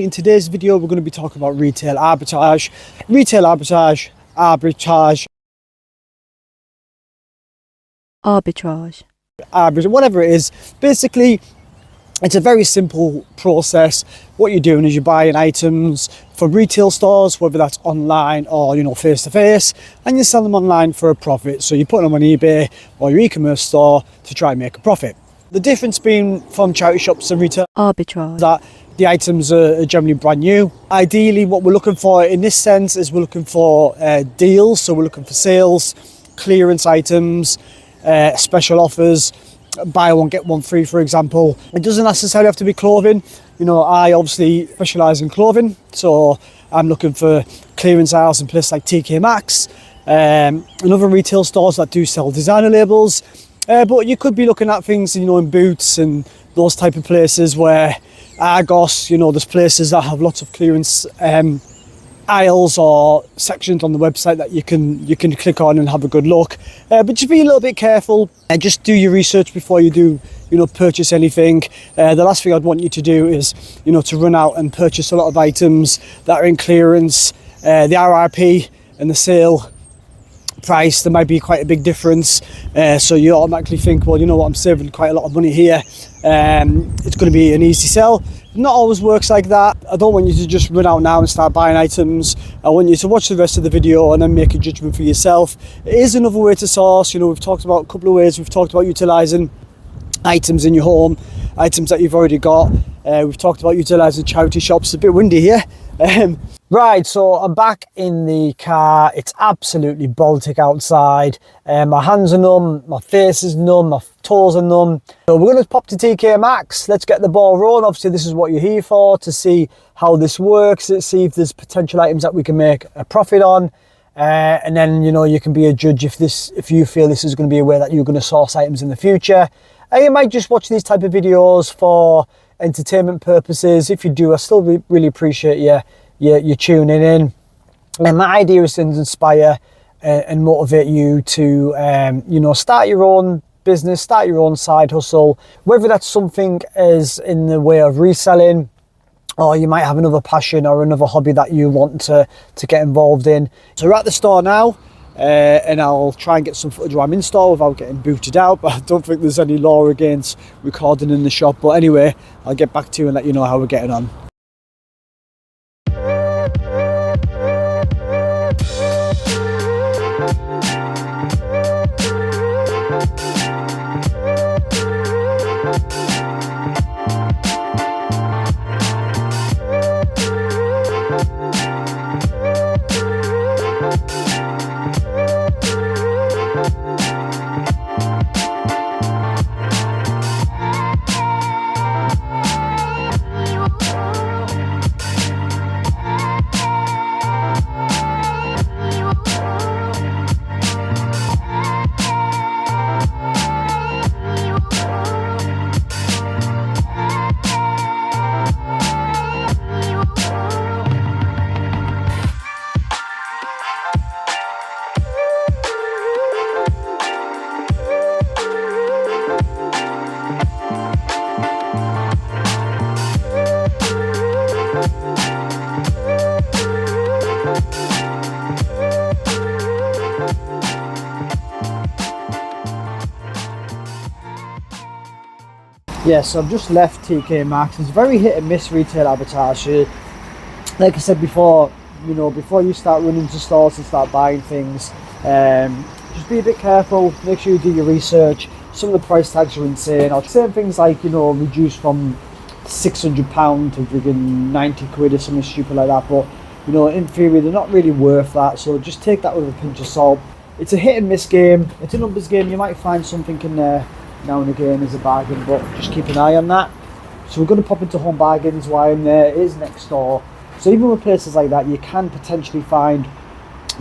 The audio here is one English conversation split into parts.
In today's video, we're going to be talking about retail arbitrage, arbitrage, whatever it is. Basically, it's a very simple process. What you're doing is you're buying items from retail stores, whether that's online or face to face, and you sell them online for a profit. So you put them on eBay or your e-commerce store to try and make a profit. The difference being from charity shops and retail arbitrage that the items are generally brand new. Ideally, what we're looking for in this sense is we're looking for deals. So we're looking for sales, clearance items, special offers, buy one get one free, for example. It doesn't necessarily have to be clothing. I obviously specialise in clothing, so I'm looking for clearance aisles in places like TK Maxx and other retail stores that do sell designer labels. But you could be looking at things, in Boots and those type of places where Argos, there's places that have lots of clearance aisles or sections on the website that you can click on and have a good look. But just be a little bit careful and just do your research before you do, purchase anything. The last thing I'd want you to do is, to run out and purchase a lot of items that are in clearance. The RRP and the sale price, there might be quite a big difference, so you automatically think, well, I'm saving quite a lot of money here, it's going to be an easy sell. Not always works like that. I don't want you to just run out now and start buying items. I want you to watch the rest of the video and then make a judgment for yourself. It is another way to source. We've talked about a couple of ways. We've talked about utilising items in your home, items that you've already got. We've talked about utilising charity shops. It's a bit windy here. Right, so I'm back in the car. It's absolutely Baltic outside. My hands are numb, my face is numb, my toes are numb. So we're going to pop to TK Maxx. Let's get the ball rolling. Obviously, this is what you're here for, to see how this works, see if there's potential items that we can make a profit on. And then, you can be a judge if you feel this is going to be a way that you're going to source items in the future. And you might just watch these type of videos for entertainment purposes. If you do, I still really appreciate you tuning in. And my idea is to inspire and motivate you to start your own business, start your own side hustle, whether that's something is in the way of reselling, or you might have another passion or another hobby that you want to get involved in. So we're at the store now, and I'll try and get some footage while I'm in store without getting booted out, but I don't think there's any law against recording in the shop. But anyway, I'll get back to you and let you know how we're getting on. Yes, so I've just left TK Maxx. It's very hit and miss retail arbitrage. Like I said before, before you start running to stores and start buying things, just be a bit careful. Make sure you do your research. Some of the price tags are insane. I'll say things like, reduced from £600 to friggin' 90 quid or something stupid like that. But, in theory, they're not really worth that. So just take that with a pinch of salt. It's a hit and miss game. It's a numbers game. You might find something in there now and again as a bargain, but just keep an eye on that. So we're going to pop into Home Bargains while I'm there. It is next door. So even with places like that, you can potentially find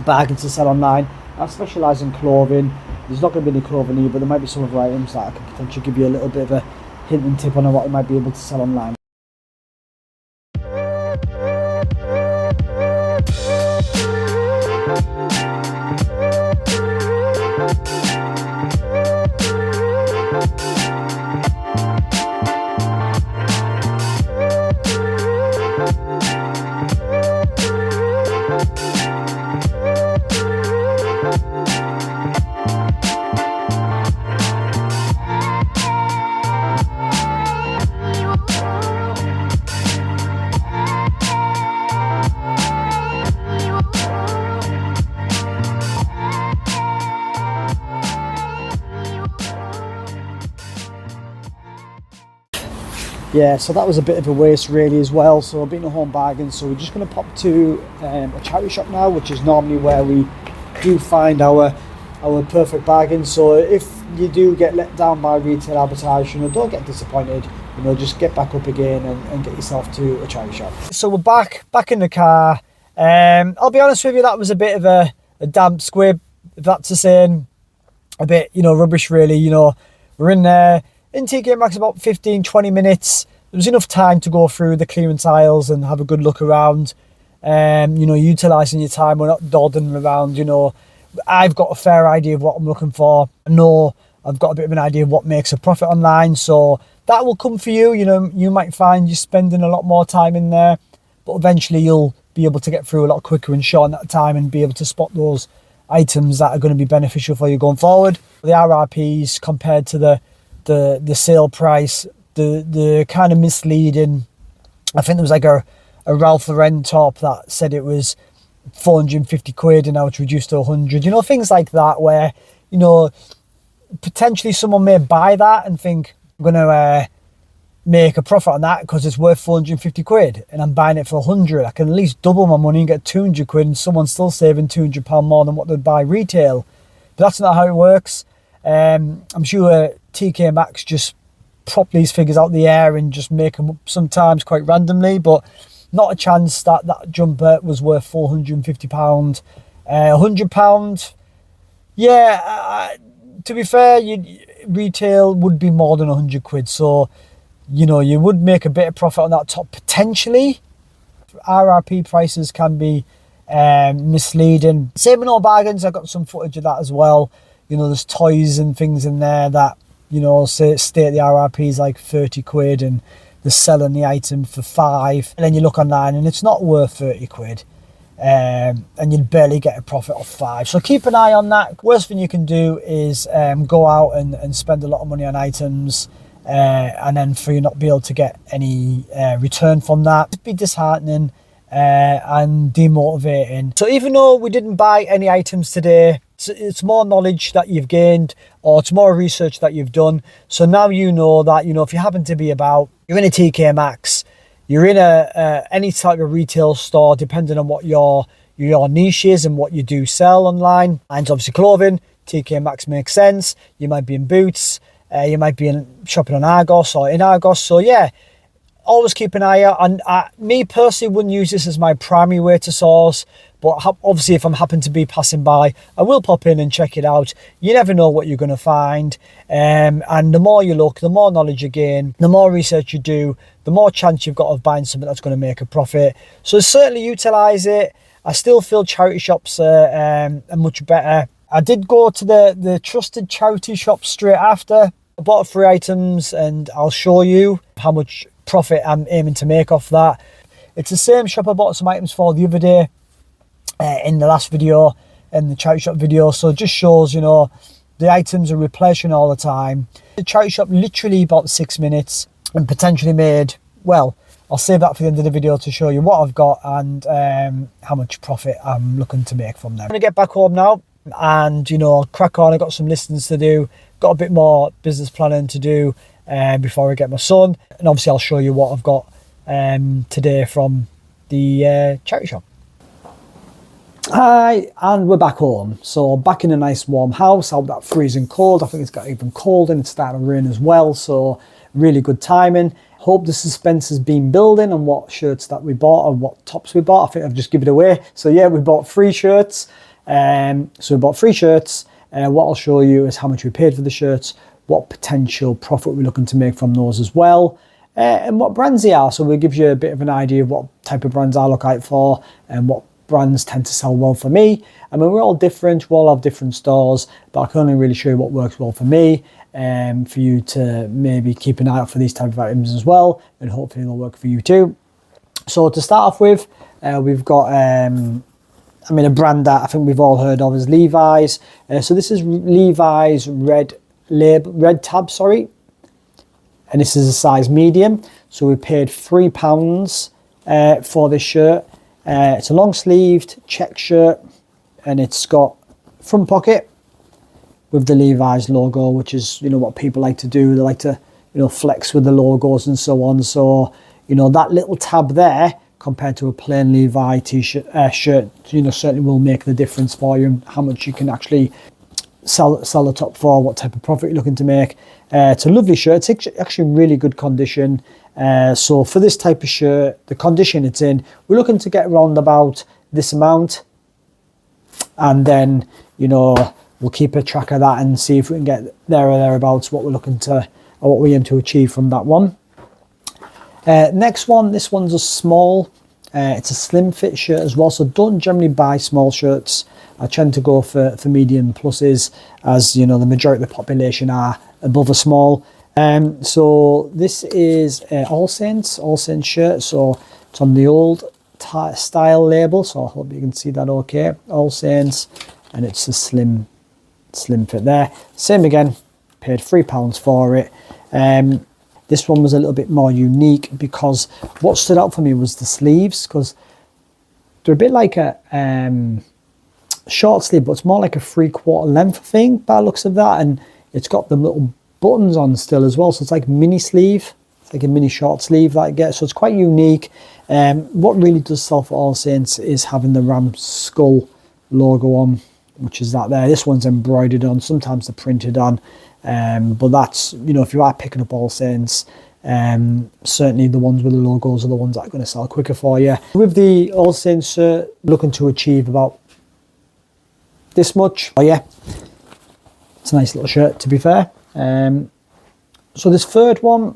bargains to sell online. I specialise in clothing. There's not going to be any clothing here, but there might be some other items that I can potentially give you a little bit of a hint and tip on what we might be able to sell online. Yeah, so that was a bit of a waste really as well. So being a home bargain, so we're just going to pop to a charity shop now, which is normally where we do find our perfect bargain. So if you do get let down by retail arbitrage, don't get disappointed. Just get back up again and get yourself to a charity shop. So we're back in the car. I'll be honest with you, that was a bit of a damp squib, if that's a saying. A bit, rubbish really. We're in there. In TK Maxx about 15-20 minutes. There was enough time to go through the clearance aisles and have a good look around. Utilising your time. We're not dawdling around. I've got a fair idea of what I'm looking for. I know I've got a bit of an idea of what makes a profit online. So that will come for you. You might find you're spending a lot more time in there, but eventually you'll be able to get through a lot quicker and shorten that time and be able to spot those items that are going to be beneficial for you going forward. The RRPs compared to the sale price, the kind of misleading. I think there was like a Ralph Lauren top that said it was 450 quid and now it's reduced to 100. Things like that where potentially someone may buy that and think I'm gonna make a profit on that because it's worth 450 quid and I'm buying it for 100. I can at least double my money and get 200 quid and someone's still saving £200 more than what they'd buy retail. But that's not how it works. I'm sure TK Maxx just prop these figures out the air and just make them up sometimes quite randomly, but not a chance that jumper was worth £450. £100, yeah, to be fair, retail would be more than 100 quid, so you would make a bit of profit on that top potentially. RRP prices can be misleading. Same in all bargains. I got some footage of that as well. There's toys and things in there that state the RRP is like 30 quid and they're selling the item for 5, and then you look online and it's not worth 30 quid, and you'd barely get a profit of 5. So keep an eye on that. Worst thing you can do is go out and spend a lot of money on items, and then for you not be able to get any return from that. It'd be disheartening and demotivating. So even though we didn't buy any items today, it's more knowledge that you've gained, or it's more research that you've done. So now you know that, if you happen to be you're in a TK Maxx, you're in any type of retail store, depending on what your niche is and what you do sell online. Mine's obviously clothing. TK Maxx makes sense. You might be in Boots. You might be shopping on Argos or in Argos. So yeah, always keep an eye out. And me personally wouldn't use this as my primary way to source, but obviously if I'm happen to be passing by, I will pop in and check it out. You never know what you're going to find, and the more you look, the more knowledge you gain, the more research you do, the more chance you've got of buying something that's going to make a profit. So certainly utilize it. I still feel charity shops are much better. I did go to the trusted charity shop straight after. I bought 3 items and I'll show you how much profit I'm aiming to make off that. It's the same shop I bought some items for the other day in the last video, in the charity shop video. So it just shows, the items are replenishing all the time. The charity shop literally about 6 minutes and potentially made, well, I'll save that for the end of the video to show you what I've got and how much profit I'm looking to make from them. I'm going to get back home now and, crack on. I got some listings to do, got a bit more business planning to do before I get my son. And obviously I'll show you what I've got today from the charity shop. Hi, and we're back home. So back in a nice warm house out that freezing cold. I think it's got even cold and it's starting to rain as well. So really good timing. Hope the suspense has been building on what shirts that we bought and what tops we bought. I think I've just given it away. So yeah, we bought 3 shirts. So we bought 3 shirts. What I'll show you is how much we paid for the shirts, what potential profit we're looking to make from those as well, and what brands they are. So we'll give you a bit of an idea of what type of brands I look out for and what brands tend to sell well for me. I mean, we're all different, we all have different stores, but I can only really show you what works well for me, for you to maybe keep an eye out for these type of items as well, and hopefully they'll work for you too. So to start off with, we've got a brand that I think we've all heard of is Levi's. So this is Levi's red tab, and this is a size medium. So we paid £3 for this shirt. It's a long sleeved check shirt and it's got front pocket with the Levi's logo, which is what people like to do. They like to flex with the logos and so on. So, that little tab there compared to a plain Levi t-shirt, shirt, certainly will make the difference for you and how much you can actually sell the top for, what type of profit you're looking to make. It's a lovely shirt. It's actually in really good condition. So for this type of shirt, the condition it's in, we're looking to get around about this amount, and then we'll keep a track of that and see if we can get there or thereabouts what we're looking to, or what we aim to achieve from that one. Next one, this one's a small. It's a slim fit shirt as well, so don't generally buy small shirts. I tend to go for medium pluses, as the majority of the population are above a small. So this is All Saints shirt, so it's on the old style label, so I hope you can see that okay. All Saints, and it's a slim fit there. Same again, paid £3 for it. This one was a little bit more unique because what stood out for me was the sleeves, because they're a bit like a short sleeve, but it's more like a 3/4 length thing by the looks of that, and it's got the little buttons on still as well, so it's like mini sleeve. It's like a mini short sleeve that I get, so it's quite unique. What really does sell for All Saints is having the ram skull logo on, which is that there. This one's embroidered on, sometimes they're printed on, but that's, if you are picking up All Saints, certainly the ones with the logos are the ones that are going to sell quicker for you. With the All Saints shirt, looking to achieve about this much. Oh yeah, it's a nice little shirt, to be fair. So this third one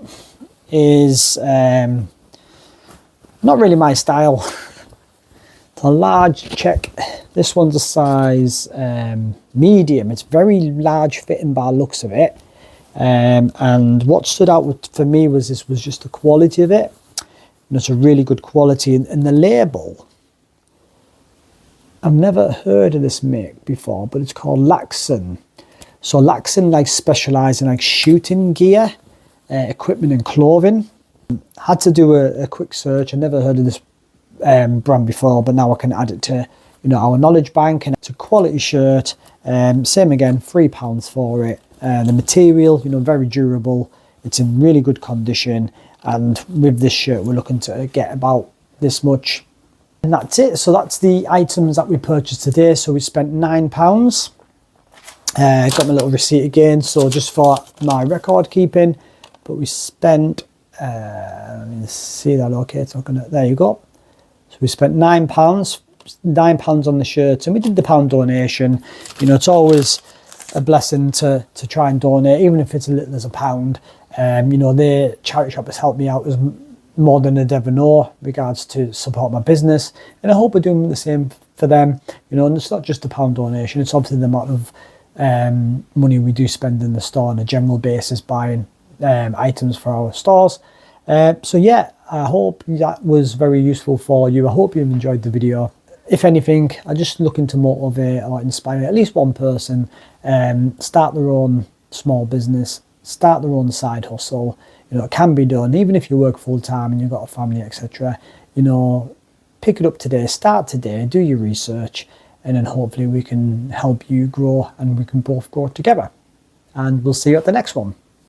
is not really my style. It's a large check. This one's a size medium. It's very large fitting by the looks of it. And what stood out for me was this was just the quality of it. It's a really good quality, and the label, I've never heard of this make before, but it's called Laxon. So Laxon specialise in shooting gear, equipment and clothing. Had to do a quick search. I never heard of this brand before, but now I can add it to our knowledge bank, and it's a quality shirt. Same again, £3 for it. The material, very durable. It's in really good condition, and with this shirt, we're looking to get about this much. And that's it. So that's the items that we purchased today. So we spent £9. Got my little receipt again, so just for my record keeping. But we spent, let me see that okay, it's not gonna, there you go. So we spent £9 on the shirt, and we did the pound donation. It's always a blessing to try and donate, even if it's as little as £1. The charity shop has helped me out as more than I'd ever know regards to support my business, and I hope we're doing the same for them. And it's not just a pound donation, it's obviously the amount of money we do spend in the store on a general basis buying items for our stores. So yeah, I hope that was very useful for you. I hope you've enjoyed the video. If anything, I'm just looking to motivate or inspire at least one person, start their own small business, start their own side hustle. It can be done, even if you work full time and you've got a family, etc. Pick it up today, start today, do your research, and then hopefully we can help you grow and we can both grow together. And we'll see you at the next one.